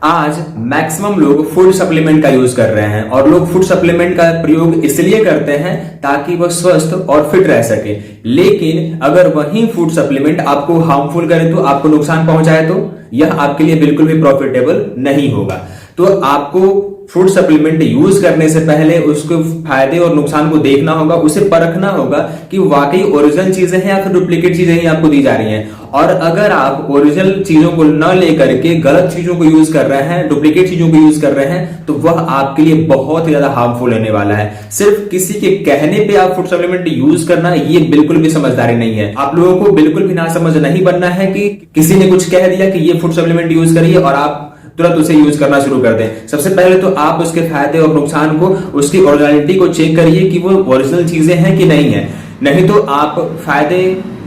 आज मैक्सिमम लोग food supplement का यूज कर रहे हैं और लोग फूड सप्लीमेंट का प्रयोग इसलिए करते हैं ताकि वह स्वस्थ और फिट रह सके। लेकिन अगर वही फूड सप्लीमेंट आपको हार्मफुल करे तो, आपको नुकसान पहुंचाए तो यह आपके लिए बिल्कुल भी प्रॉफिटेबल नहीं होगा। तो आपको फूड सप्लीमेंट यूज करने से पहले उसके फायदे और नुकसान को देखना होगा, उसे परखना होगा कि वाकई ओरिजिनल चीजें हैं या फिर डुप्लीकेट चीजें ही आपको दी जा रही हैं। और अगर आप ओरिजिनल चीजों को न लेकर के गलत चीजों को यूज कर रहे हैं, डुप्लीकेट चीजों को यूज कर रहे हैं, तो वह आपके लिए बहुत ही ज्यादा हार्मफुल होने वाला है। सिर्फ किसी के कहने पे आप फूड सप्लीमेंट यूज करना, ये बिल्कुल भी समझदारी नहीं है। आप लोगों को बिल्कुल भी ना समझ नहीं बनना है कि किसी ने कुछ कह दिया कि ये फूड सप्लीमेंट यूज करिए और आप तुरंत उसे यूज करना शुरू कर दें। सबसे पहले तो आप उसके फायदे और नुकसान को, उसकी ओरिजिनलिटी को चेक करिए कि वो ओरिजिनल चीजें हैं कि नहीं है। नहीं तो आप फायदे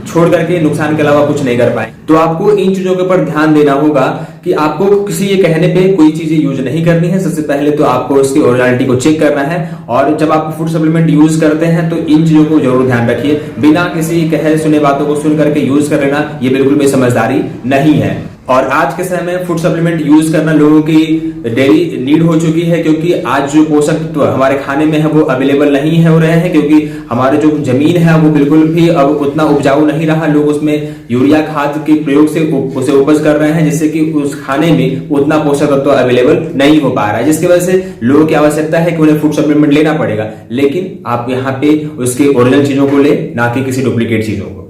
छोड़ करके नुकसान के अलावा कुछ नहीं कर पाए। तो आपको इन चीजों के ऊपर ध्यान देना होगा कि आपको किसी ये कहने पे कोई चीजें यूज नहीं करनी है। सबसे पहले तो आपको उसकी ओरिजिनलिटी को चेक करना है और जब आप फूड सप्लीमेंट यूज करते हैं तो इन चीजों को जरूर ध्यान रखिए। बिना किसी कहे सुने बातों को सुन करके यूज कर लेना, ये बिल्कुल भी समझदारी नहीं है। और आज के समय में फूड सप्लीमेंट यूज करना लोगों की डेली नीड हो चुकी है, क्योंकि आज जो पोषक तत्व हमारे खाने में है वो अवेलेबल नहीं हो रहे हैं, क्योंकि हमारे जो जमीन है वो बिल्कुल भी अब उतना उपजाऊ नहीं रहा। लोग उसमें यूरिया खाद के प्रयोग से उसे उपज कर रहे हैं, जिससे कि उस खाने में उतना पोषक तत्व अवेलेबल नहीं हो पा रहा है, जिसकी वजह से लोगों की आवश्यकता है कि उन्हें फूड सप्लीमेंट लेना पड़ेगा। लेकिन आप यहाँ पे उसके ओरिजिनल चीजों को ले, ना कि किसी डुप्लीकेट चीजों को।